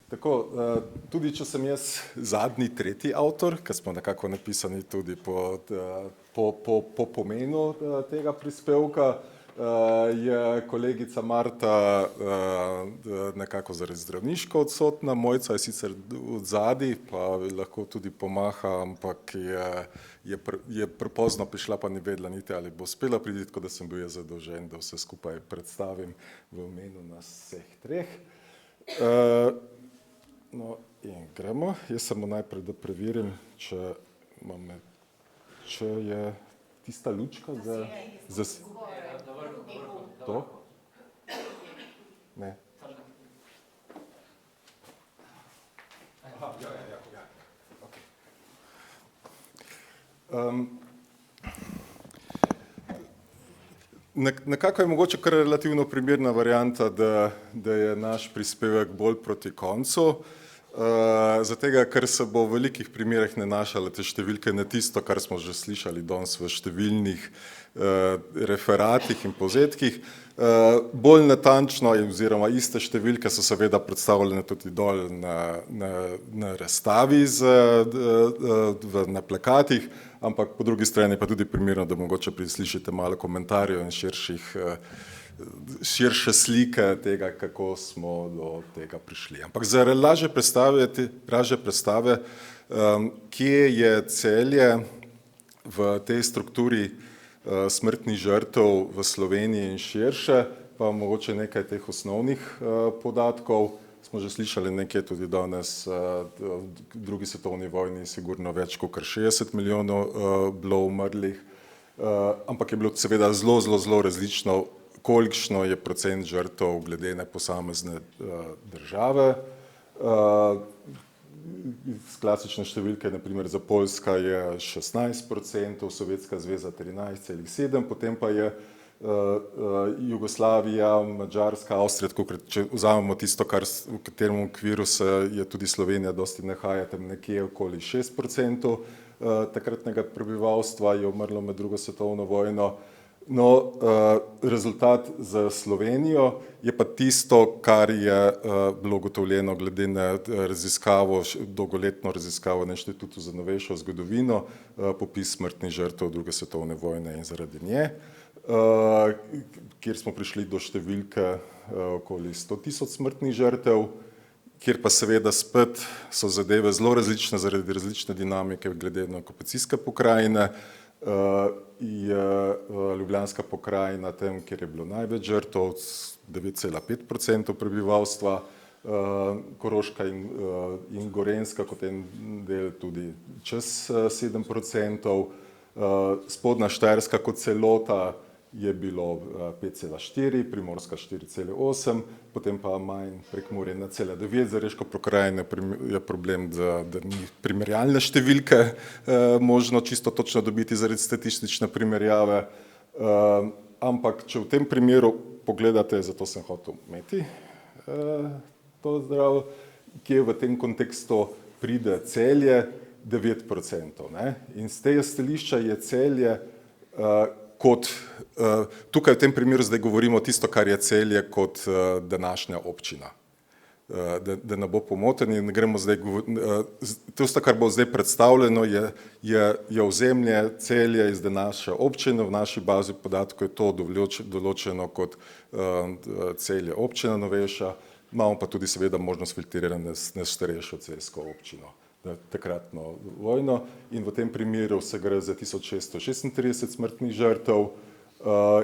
Tako, tudi če sem jaz zadnji, tretji avtor, ker smo nekako napisani tudi po pomenu tega prispevka, je kolegica Marta nekako zaradi zdravniško odsotna, Mojca je sicer odzadaj, pa lahko tudi pomaha, ampak je prepozno prišla, pa ni vedela niti, ali bo uspela priti, tako da sem bil jaz zadolžen, da vse skupaj predstavim v imenu nas vseh treh. No in gremo, jaz samo najprej, da preverim, če je tista lučka za to? Ne. Nekako je mogoče kar relativno primerna varianta, da je naš prispevek bolj proti koncu, zato ker se bo v velikih primerih nanašale te številke na tisto, kar smo že slišali danes v številnih referatih in povzetkih. Bolj natančno oziroma iste številke so seveda predstavljene tudi dol na razstavi na plakatih, ampak po drugi strani pa tudi primerno, da mogoče prislišite malo komentarjev in širše slike tega, kako smo do tega prišli. Ampak za lažje predstave, kje je Celje v tej strukturi smrtnih žrtev v Sloveniji in širše, pa mogoče nekaj teh osnovnih podatkov. Smo že slišali nekje tudi danes, v drugi svetovni vojni sigurno več kot 60 milijonov bilo umrlih, ampak je bilo seveda zelo različno, kolikšno je procent žrtev glede na posamezne države. Klasične številke, na primer za Poljska je 16%, Sovjetska zveza 13,7%, potem pa je Jugoslavija, Madžarska, Avstrija, če vzamemo tisto, v katerem okviru se je tudi Slovenija dosti nahaja, tam nekje okoli 6% takratnega prebivalstva je umrlo med drugo svetovno vojno. No, rezultat za Slovenijo je pa tisto, kar je bilo ugotovljeno glede na raziskavo, dolgoletno raziskavo na Inštitutu za novejšo zgodovino, popis smrtnih žrtev druge svetovne vojne in zaradi nje, kjer smo prišli do številke okoli 100.000 smrtnih žrtev, kjer pa seveda spet so zadeve zelo različne zaradi različne dinamike glede na okupacijske pokrajine. Je Ljubljanska pokrajina tam, kjer je bilo največ žrtev, 9,5% prebivalstva, Koroška in Gorenjska kot en del tudi čez 7%, Spodnja Štajerska kot celota je bilo 5,4, Primorska 4,8, potem pa manj Prekmurje 1,9, za Reško pokrajino je problem, da ni primerjalne številke možno čisto točno dobiti zaradi statistične primerjave, ampak če v tem primeru pogledate, zato sem hotel imeti to zdrav, kje v tem kontekstu pride Celje 9%. In z tega stališča je Celje kot, tukaj v tem primeru zdaj govorimo tisto, kar je Celje kot današnja občina. Da ne bo pomoteni, ne gremo zdaj tisto, kar bo zdaj predstavljeno, je ozemlje Celje iz naše občine, v naši bazi podatkov je to določeno kot Celje občina novejša, imamo pa tudi seveda možnost filtriranja na starejšo celjsko občino, takratno vojno, in v tem primeru se gre za 1636 smrtnih žrtev,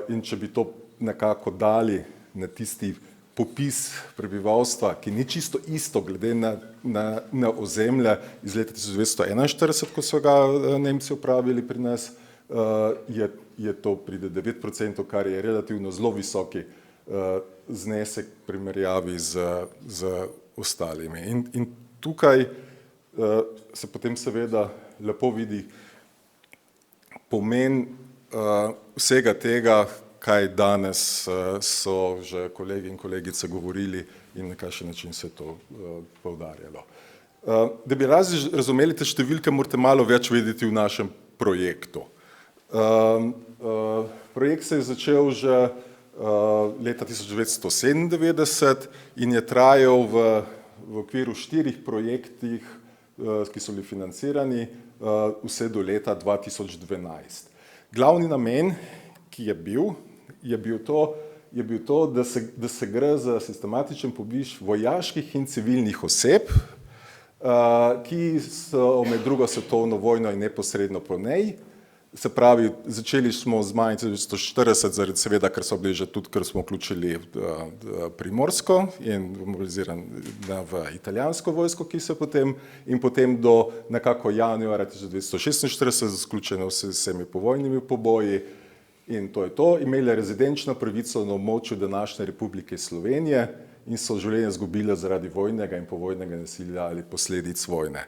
in če bi to nekako dali na tisti popis prebivalstva, ki ni čisto isto glede na ozemlje iz leta 1941, ko so ga Nemci opravili pri nas, je to pride 9%, kar je relativno zelo visoki znesek v primerjavi z ostalimi. In tukaj se potem seveda lepo vidi pomen vsega tega, kaj danes so že kolegi in kolegice govorili in na kakšen način se je to poudarjalo. Da bi razumeli te številke, morate malo več vedeti v našem projektu. Projekt se je začel že leta 1997 in je trajal v v okviru 4 projektih, ki so bili financirani, vse do leta 2012. Glavni namen, ki je bil to, da se gre za sistematičen pobiš vojaških in civilnih oseb, ki so med drugo svetovno vojno in neposredno po njej. Se pravi, začeli smo z maja 1940, zaradi seveda, ker so bili že tudi, ker smo vključili Primorsko in mobilizirane v italijansko vojsko, ki se potem do nekako januarja 1946 zaključene vsemi povojnimi poboji in to je to, imeli rezidenčno pravico na območju današnje Republike Slovenije in so življenje izgubile zaradi vojnega in povojnega nasilja ali posledic vojne.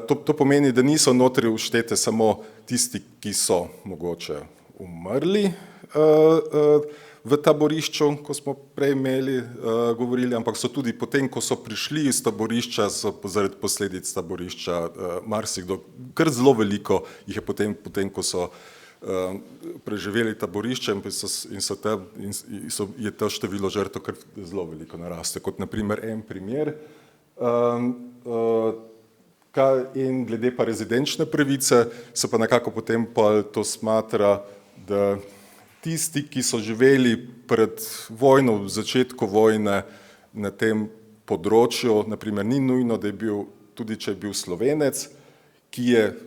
To pomeni, da niso notri vštete samo tisti, ki so mogoče umrli v taborišču, ko smo prej govorili, ampak so tudi potem, ko so prišli iz taborišča, so zaradi posledic taborišča marsikdo, kar zelo veliko jih je potem, ko so preživeli taborišče in je to število žrtev kar zelo veliko naraste. Kot naprimer en primer, in glede pa rezidenčne pravice, se pa nekako potem pa to smatra, da tisti, ki so živeli pred vojno, v začetku vojne na tem področju, naprimer ni nujno, da je bil, tudi če je bil Slovenec, ki je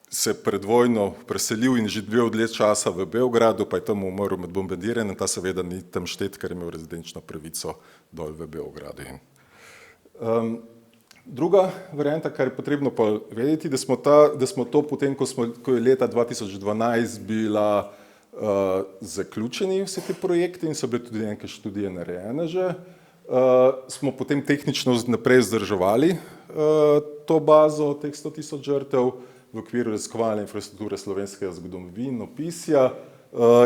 se pred vojno preselil in živel dlje časa v Beogradu, pa je tam umrl med bombardiranjem, ta seveda ni tam štet, ker je imel rezidenčno pravico dol v Beogradu. Druga varianta, kar je potrebno pa vedeti, da smo to potem, ko je leta 2012 bila zaključeni vsi ti projekti in so bile tudi neke študije narejene že, smo potem tehnično naprej vzdrževali to bazo teh 100.000 žrtev v okviru raziskovalne infrastrukture slovenskega zgodovinopisja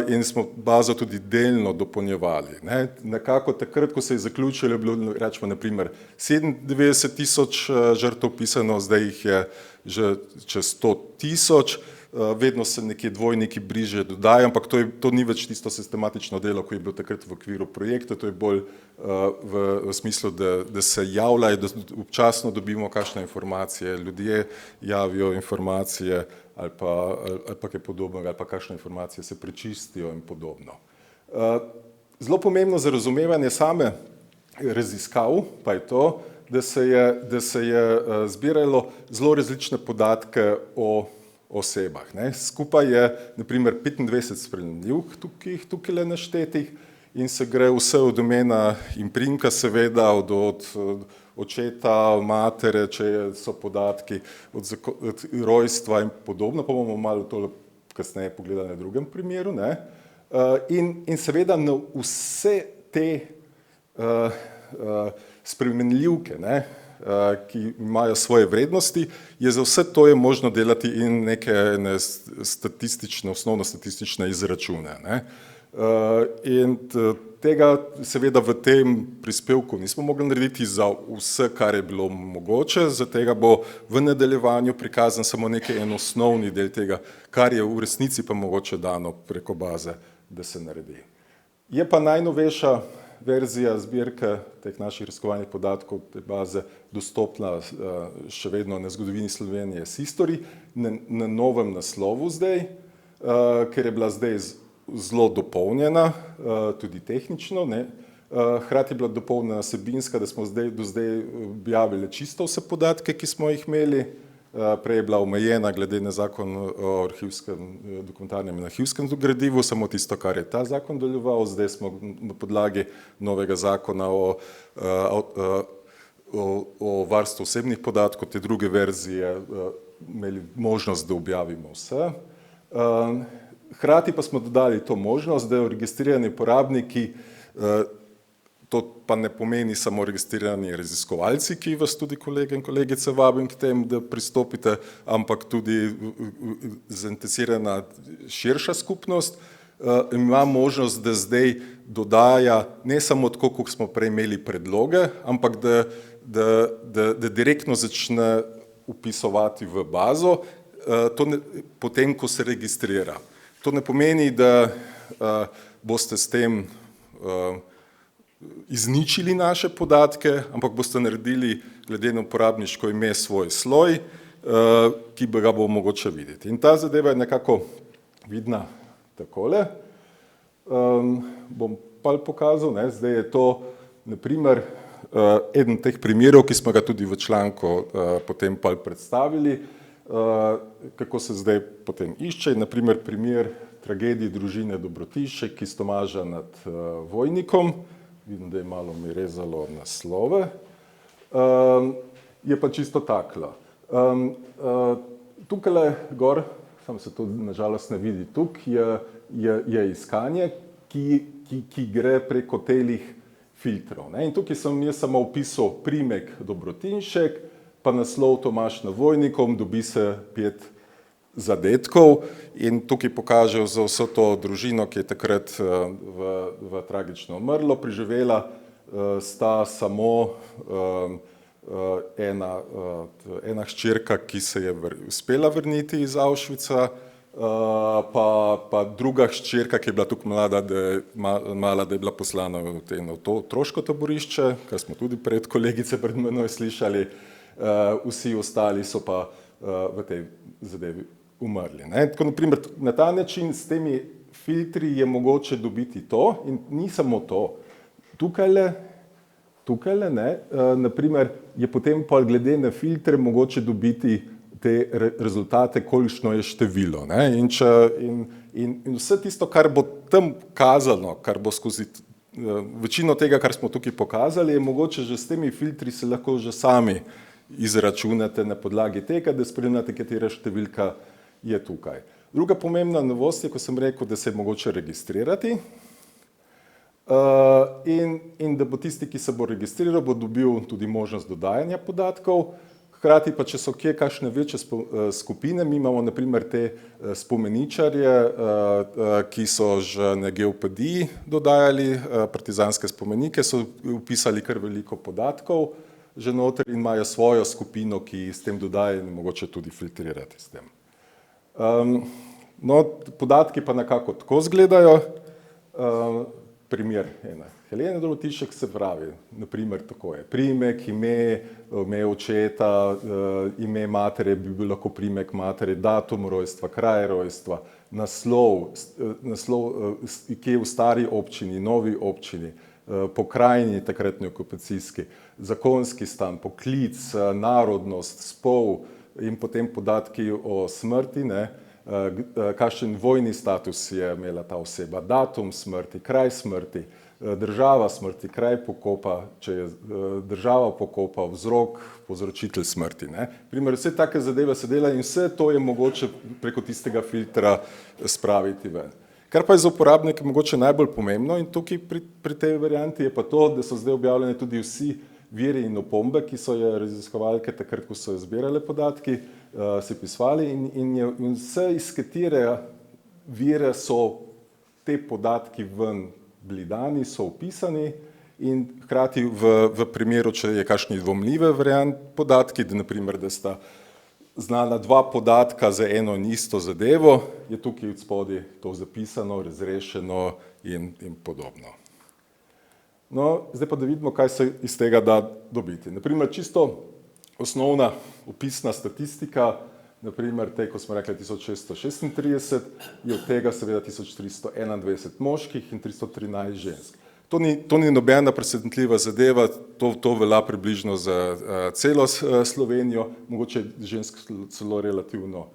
in smo bazo tudi delno dopolnjevali. Nekako takrat, ko se je zaključilo, je bilo rečemo naprimer 97.000 žrtev pisano, zdaj jih je že čez 100.000, vedno se nekje dvojniki bliže dodajo, ampak to ni več tisto sistematično delo, ko je bilo takrat v okviru projekta, to je bolj v smislu, da se javljajo, da občasno dobimo kakšne informacije, ljudje javijo informacije ali pa kaj podobnega, ali pa kakšne informacije se prečistijo in podobno. Zelo pomembno za razumevanje same raziskav pa je to, da se je zbiralo zelo različne podatke o osebah. Skupaj je naprimer 25 spremljivk tukaj naštetih in se gre vse od imena in priimka seveda, od očeta, matere, če so podatki, od rojstva in podobno, pa bomo malo to kasneje pogledali na drugem primeru. In seveda na vse te spremenljivke, ki imajo svoje vrednosti, je za vse to je možno delati in neke osnovno statistične izračune. In tega seveda v tem prispevku nismo mogli narediti za vse, kar je bilo mogoče, za tega bo v nadaljevanju prikazan samo nekaj en osnovni del tega, kar je v resnici pa mogoče dano preko baze, da se naredi. Je pa najnovejša verzija zbirke teh naših raziskovalnih podatkov te baze dostopna še vedno na Zgodovini Slovenije History, na novem naslovu zdaj, ker je bila zdaj zelo dopolnjena, tudi tehnično. Hkrati je bila dopolnjena vsebinska, da smo do zdaj objavili čisto vse podatke, ki smo jih imeli. Prej je bila omejena glede na zakon o dokumentarnem in arhivskem gradivu, samo tisto, kar je ta zakon dovoljeval. Zdaj smo na podlagi novega zakona o varstvu osebnih podatkov, te druge verzije, imeli možnost, da objavimo vse. Hkrati pa smo dodali to možnost, da registrirani uporabniki, to pa ne pomeni samo registrirani raziskovalci, ki vas tudi kolege in kolegice vabim k tem, da pristopite, ampak tudi zainteresirana širša skupnost, ima možnost, da zdaj dodaja ne samo tako, kot smo prej imeli predloge, ampak da direktno začne vpisovati v bazo, potem, ko se registrira. To ne pomeni, da boste s tem izničili naše podatke, ampak boste naredili glede na uporabniško ime svoj sloj, ki bi ga bo mogoče videti. In ta zadeva je nekako vidna takole. Bom pa pokazal, ne, zdaj je to naprimer eden teh primerov, ki smo ga tudi v članku potem pa predstavili, kako se zdaj potem išče, naprimer primer tragedije družine Dobrotišek, ki stomaža nad Vojnikom, vidim, da je malo mi rezalo naslove, je pa čisto takla. Tukaj gor, samo se to nažalost ne vidi tukaj, je iskanje, ki gre preko telih filtrov. In tukaj sem jaz samo opisal primek Dobrotinšek, pa naslov Tomaž nad Vojnikom, dobi se 5 zadetkov in tukaj pokažejo za vso to družino, ki je takrat v tragično umrlo, preživela sta samo ena hčerka, ki se je uspela vrniti iz Auschwitza, pa druga hčerka, ki je bila tukaj mala, da je bila poslana v to otroško taborišče, kar smo tudi pred kolegice pred menoj slišali, vsi ostali so pa v tej zadevi umrli. Tako, naprimer, na ta način s temi filtri je mogoče dobiti to in ni samo to. Tukajle, naprimer, je potem pa glede na filtre mogoče dobiti te rezultate, kolikšno je število. In vse tisto, kar bo tam kazano, kar bo skozi večino tega, kar smo tukaj pokazali, je mogoče že s temi filtri se lahko že sami izračunate na podlagi tega, da spremljate, katera številka je tukaj. Druga pomembna novost je, ko sem rekel, da se je mogoče registrirati in da bo tisti, ki se bo registriral, bo dobil tudi možnost dodajanja podatkov. Hkrati pa, če so kje kakšne večje skupine, mi imamo naprimer te spomeničarje, ki so že na geopediji dodajali partizanske spomenike, so upisali kar veliko podatkov že noter in imajo svojo skupino, ki s tem dodaja in mogoče tudi filtrirati s tem. No, podatki pa nekako tako izgledajo. Primer ena. Helena Dobrotišek se pravi, naprimer tako je. Priimek, ime očeta, ime matere bi bil lahko priimek matere, datum rojstva, kraj rojstva, naslov, kje v stari občini, novi občini, pokrajini takratni okupacijski, zakonski stan, poklic, narodnost, spol in potem podatki o smrti, kakšen vojni status je imela ta oseba, datum smrti, kraj smrti, država smrti, kraj pokopa, če je država pokopa, vzrok, povzročitelj smrti. Primer, vse take zadeve se dela in vse to je mogoče preko tistega filtra spraviti ven. Kar pa je za uporabnike mogoče najbolj pomembno in tukaj pri tej varianti je pa to, da so zdaj objavljene tudi vsi viri in opombe, ki so je raziskovalke takrat, ko so zbirale podatki, si pisvali in vse iz katere vire so te podatki ven bili dani, so opisani in hkrati v primeru, če je kakšni dvomljive podatki, da naprimer, da sta znana 2 podatka za eno in isto zadevo, je tukaj od spodaj to zapisano, razrešeno in podobno. No, zdaj pa da vidimo, kaj se iz tega da dobiti. Naprimer, čisto osnovna opisna statistika, naprimer, te, ko smo rekli 1636, je od tega seveda 1321 moških in 313 žensk. To ni nobena presenetljiva zadeva, to velja približno za celo Slovenijo, mogoče žensk celo relativno,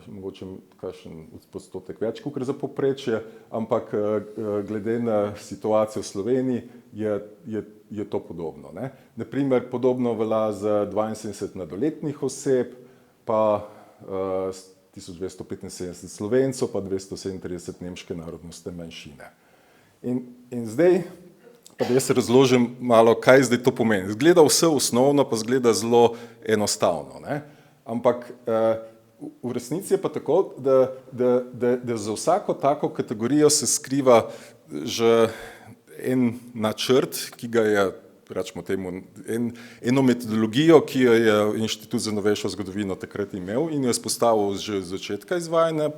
mogoče kakšen odstotek več, kot za povprečje, ampak glede na situacijo v Sloveniji je to podobno. Naprimer, podobno velja za 72 mladoletnih oseb, pa 1275 Slovencev, pa 237 nemške narodnostne manjšine. In zdaj, pa da jaz razložim malo, kaj zdaj to pomeni. Zgleda vse osnovno, pa zgleda zelo enostavno. Ampak v resnici je pa tako, da za vsako tako kategorijo se skriva že en načrt, ki ga je, rečemo temu, eno metodologijo, ki jo je Inštitut za novejšo zgodovino takrat imel in jo je vzpostavil že od začetka izvajanja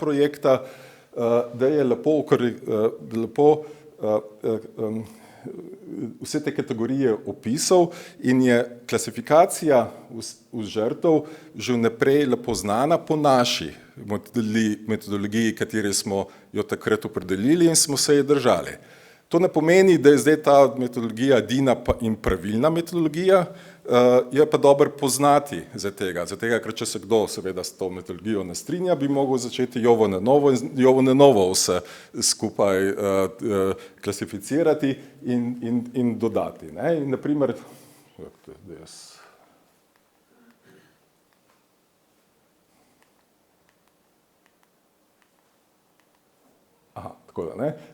vse te kategorije opisal in je klasifikacija žrtev že vnaprej lepo znana po naši metodologiji, kateri smo jo takrat opredelili in smo se je držali. To ne pomeni, da je zdaj ta metodologija edina in pravilna metodologija, je pa dobro poznati tega, ker če se kdo seveda s to metodologijo ne strinja, bi mogel začeti jovo na novo vse skupaj klasificirati in dodati. In naprimer,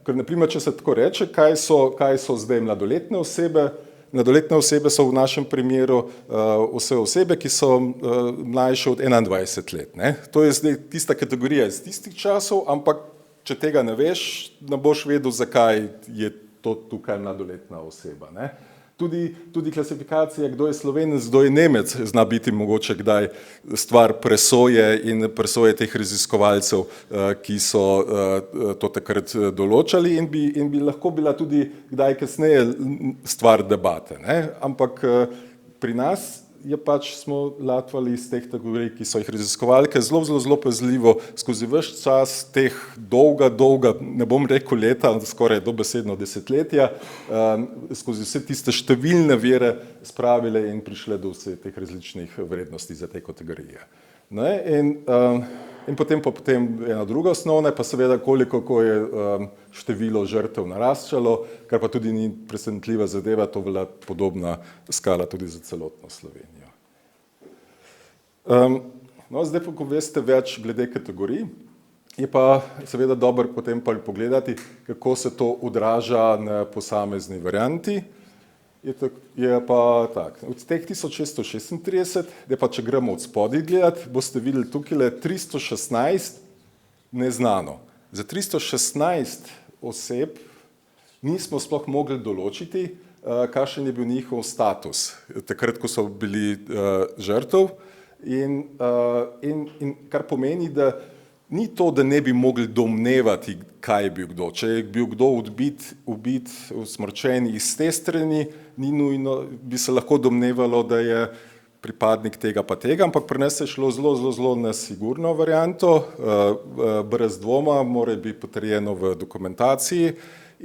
ker naprimer, če se tako reče, kaj so zdaj mladoletne osebe. Mladoletne osebe so v našem primeru vse osebe, ki so mlajše od 21 let. To je zdaj tista kategorija iz tistih časov, ampak če tega ne veš, ne boš vedel, zakaj je to tukaj mladoletna oseba. Tudi klasifikacija, kdo je Slovenec, kdo je Nemec, zna biti mogoče kdaj stvar presoje in presoje teh raziskovalcev, ki so to takrat določali in bi lahko bila tudi kdaj kasneje stvar debate. Ampak pri nas je pač smo latvali iz teh kategorij, ki so jih raziskovalke zelo pazljivo skozi ves čas teh dolga, ne bom rekel leta, skoraj dobesedno desetletja, skozi vse tiste številne vire spravile in prišle do vseh teh različnih vrednosti za te kategorije. In potem ena druga osnovna, pa seveda koliko je število žrtev naraščalo, kar pa tudi ni presenetljiva zadeva, to velja podobna skala tudi za celotno Slovenijo. Zdaj pa, ko veste več glede kategorij, je pa seveda dobro potem pa pogledati, kako se to odraža na posamezni varianti. Je pa tak, od teh 1636, da pa če gremo od spodaj gledati, boste videli tukaj 316 neznano. Za 316 oseb nismo sploh mogli določiti, kakšen je bil njihov status, takrat, ko so bili žrtev. In kar pomeni, da ni to, da ne bi mogli domnevati, kaj je bil kdo. Če je bil kdo ubit, usmrčen iz te strani, ni nujno, bi se lahko domnevalo, da je pripadnik tega pa tega, ampak pri nas je šlo zelo na sigurno varianto, brez dvoma, mora biti potrjeno v dokumentaciji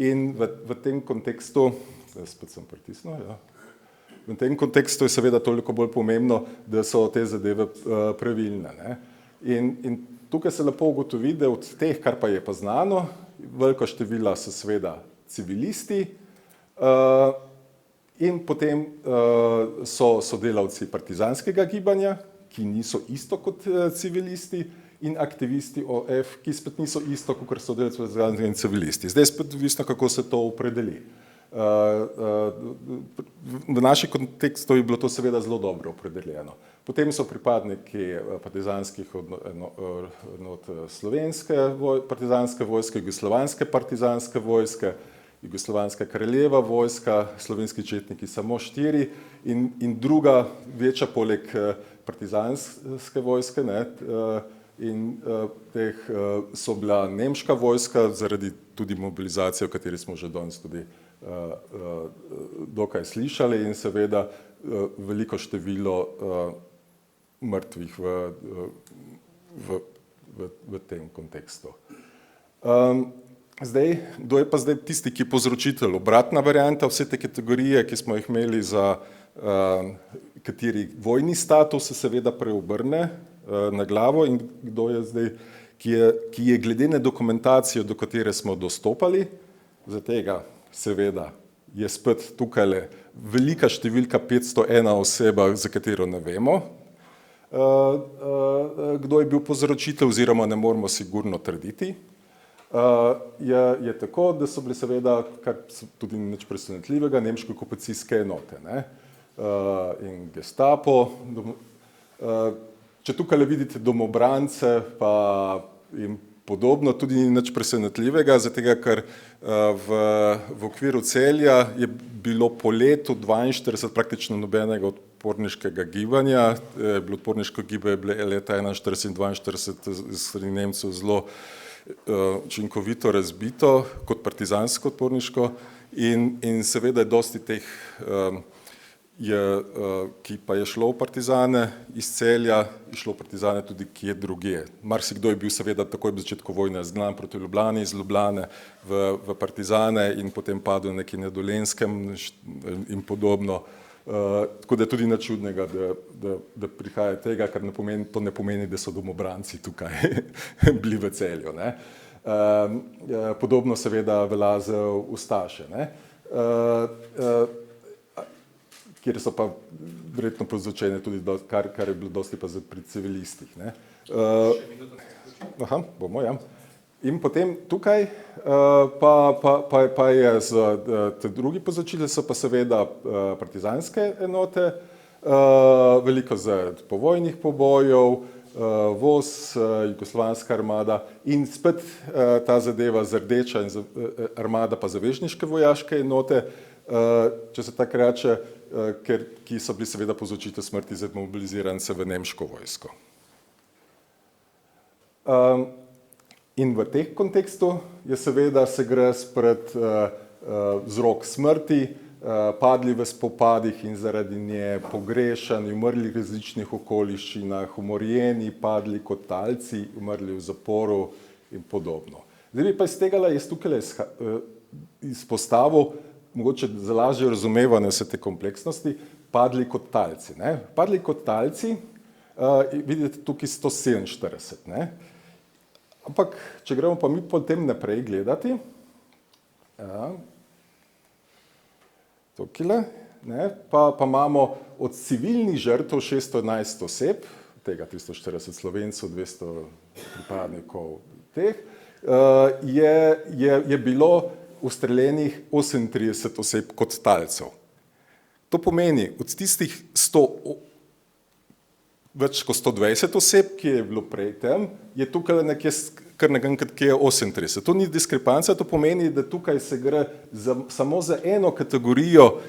in v tem kontekstu, spet sem pritisnil, v tem kontekstu je seveda toliko bolj pomembno, da so te zadeve pravilne. In tukaj se lepo ugotovi, da od teh, kar pa je pa znano, veliko števila so seveda civilisti in potem so sodelavci partizanskega gibanja, ki niso isto kot civilisti, in aktivisti OF, ki spet niso isto kot sodelavci partizanskega in civilisti. Zdaj spet odvisno, kako se to opredeli. V našem kontekstu je bilo to seveda zelo dobro opredeljeno. Potem so pripadniki partizanskih enot slovenske partizanske vojske, jugoslovanske partizanske vojske, jugoslovanska kraljeva vojska, slovenski četniki samo 4 in druga večja poleg partizanske vojske, in teh so bila nemška vojska zaradi tudi mobilizacije, o kateri smo že danes tudi dokaj slišali, in seveda veliko število mrtvih v tem kontekstu. Kdo je pa zdaj tisti, ki je povzročitelj? Obratna varianta, vse te kategorije, ki smo jih imeli za kateri vojni status, se seveda preobrne na glavo, in kdo je zdaj, ki je glede na dokumentacijo, do katere smo dostopali, za tega seveda je spet tukaj velika številka 501 oseba, za katero ne vemo, kdo je bil povzročitelj, oziroma ne moremo sigurno trditi. Je tako, da so bili seveda, kar tudi nič presenetljivega, nemške okupacijske enote in gestapo. Če tukaj vidite domobrance in podobno, tudi ni nič presenetljivega, zato ker v okviru Celja je bilo po letu 42 praktično nobenega odporniškega gibanja. Bilo odporniško gibanje je bilo leta 41 in 42 strani Nemcev zelo učinkovito razbito kot partizansko odporniško, In seveda je dosti teh, ki pa je šlo v partizane iz Celja, je šlo v partizane tudi kje drugje. Marsikdo je bil seveda takoj v začetku vojne zgnan proti Ljubljani, iz Ljubljane v partizane in potem padel nekje na Dolenjskem in podobno. Tako da je tudi nič čudnega, da prihaja tega, kar to ne pomeni, da so domobranci tukaj bili v Celju. Ne. Podobno seveda velja za ustaše, ne. Kjer so pa verjetno povzročene tudi, kar je bilo dosti pa pri civilistih. Ne. Bomo, ja. In potem tukaj pa je te drugi povzročitelji so pa seveda partizanske enote, veliko zaradi povojnih pobojev, voz, jugoslovanska armada in spet ta zadeva z rdeča armada pa zavezniške vojaške enote, če se tako reče, ki so bili seveda povzročitelji smrti za mobilizirance v nemško vojsko. In v teh kontekstu je seveda se gre spred vzrok smrti, padli v spopadih in zaradi nje pogrešani, umrli v različnih okoliščinah, umorjeni, padli kot talci, umrli v zaporu in podobno. Zdaj bi pa iz tega jaz tukaj izpostavil, mogoče za lažje razumevanje vse te kompleksnosti, padli kot talci. Ne? Padli kot talci, vidite tukaj 147, ne? Ampak, če gremo pa mi potem naprej gledati, tukajle, ne, pa imamo od civilnih žrtev 611 oseb, tega 340 Slovencev, 200 pripadnikov teh, je bilo ustreljenih 38 oseb kot talcev. To pomeni, od tistih več kot 120 oseb, ki je bilo prej tem, je tukaj nekje kar naenkrat, ki je 38. To ni diskrepanca, to pomeni, da tukaj se gre samo za eno kategorijo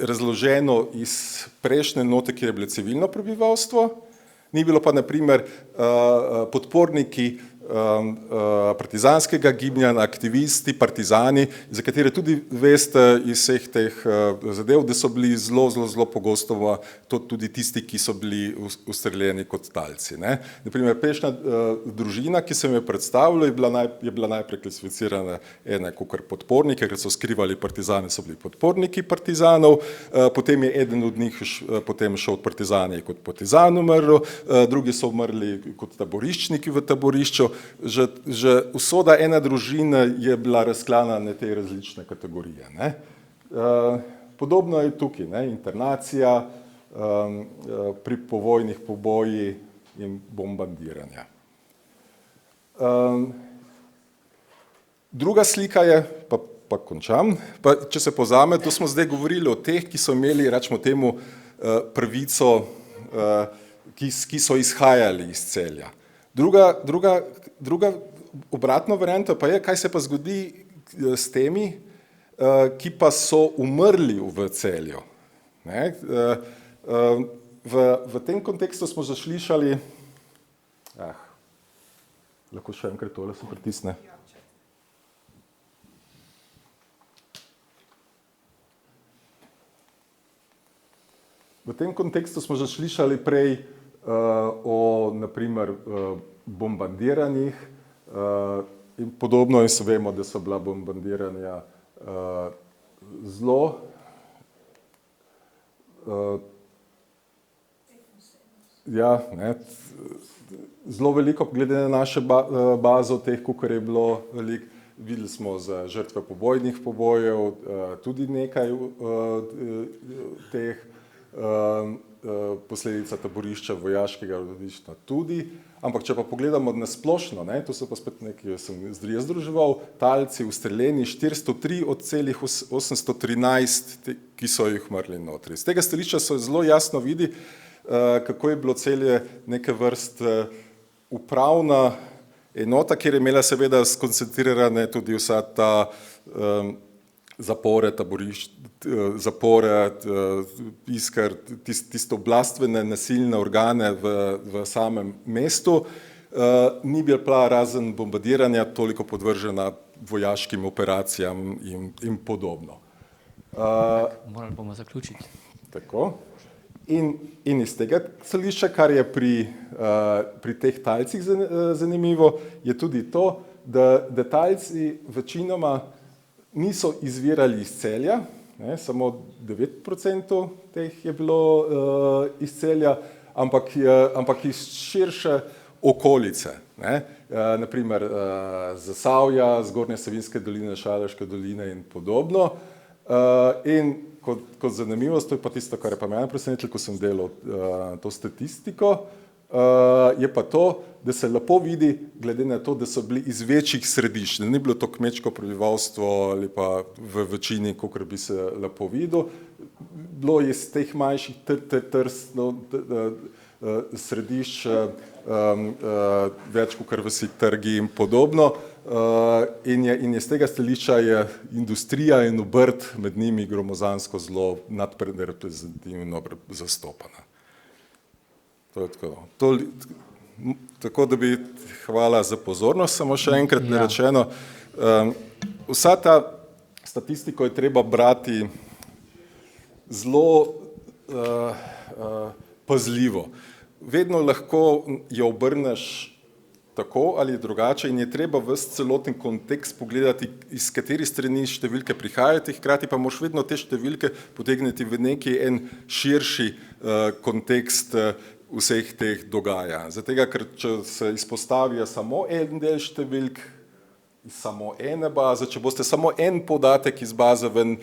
razloženo iz prejšnje enote, kjer je bilo civilno prebivalstvo, ni bilo pa na primer podporniki partizanskega gibanja, aktivisti, partizani, za katere tudi veste iz vseh teh zadev, da so bili zelo pogosto tudi tisti, ki so bili ustreljeni kot talci. Na primer, prejšnja družina, ki sem jo predstavljal, je bila najprej klasificirana ena kot podporniki, ker so skrivali partizane, so bili podporniki partizanov, potem je eden od njih potem šel od partizani kot partizan umrl, drugi so umrli kot taboriščniki v taborišču. Že usoda ena družina je bila razklana na te različne kategorije. Ne. Podobno je tukaj, ne, internacija, pri povojnih pobojih in bombardiranja. Druga slika je, pa končam, pa če se pozame, to smo zdaj govorili o teh, ki so imeli, rečemo temu, pravico, ki so izhajali iz Celja. Druga obratna varianta pa je, kaj se pa zgodi s temi, ki pa so umrli v Celju. Ne? V tem kontekstu smo že slišali, lahko še enkrat tole se pritisne. V tem kontekstu smo že slišali prej o, naprimer, bombardiranjih in podobno, in se vemo, da so bila bombardiranja zelo zelo veliko, glede na našo bazo teh, kolikor je bilo veliko. Videli smo za žrtve povojnih pobojev tudi nekaj teh, posledica taborišča vojaškega rodilišča tudi, ampak če pa pogledamo na splošno, ne, to so pa spet nekaj, sem združeval, talci ustreljeni 403 od celih 813, ki so jih umrli notri. Z tega stališča se zelo jasno vidi, kako je bilo Celje neke vrste upravna enota, kjer je imela seveda skoncentrirane tudi vsa ta zapore, Iskar, tiste oblastvene nasilne organe v samem mestu, ni bila razen bombardiranja toliko podvržena vojaškim operacijam in podobno. Morali bomo zaključiti. Tako. In iz tega stališča, kar je pri teh talcih zanimivo, je tudi to, da talci večinoma niso izvirali iz Celja, samo 9% teh je bilo iz Celja, ampak iz širše okolice, naprimer Zasavja, Zgornje Savinjske doline, Šaleške doline in podobno. In kot zanimivost, to je pa tisto, kar je pa mene presenetilo, ko sem delal to statistiko, je pa to, da se lepo vidi, glede na to, da so bili iz večjih središč, da ni bilo to kmečko prebivalstvo ali pa v večini, kakor bi se lepo videl, bilo je iz teh manjših središč več kakor vsi trgi in podobno. In je z tega stališča je industrija in obrt med njimi gromozansko zelo nadreprezentativno zastopana. To je tako. Tako da bi, hvala za pozornost, samo še enkrat rečeno, vsa ta statistiko je treba brati zelo pazljivo. Vedno lahko jo obrneš tako ali drugače in je treba ves celoten kontekst pogledati, iz katerih strani številke prihajajo, hkrati pa moraš vedno te številke potegniti v neki en širši kontekst vseh teh dogajanj. Zato, ker če se izpostavijo samo en del številk iz samo ene baze, če boste samo en podatek iz baze ven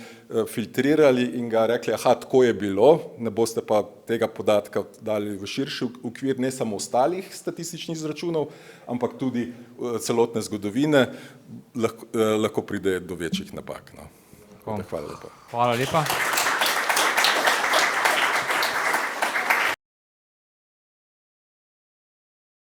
filtrirali in ga rekli, aha, tako je bilo, ne boste pa tega podatka dali v širši okvir, ne samo ostalih statističnih izračunov, ampak tudi celotne zgodovine, lahko pride do večjih napak. Hvala lepa. Hvala lepa.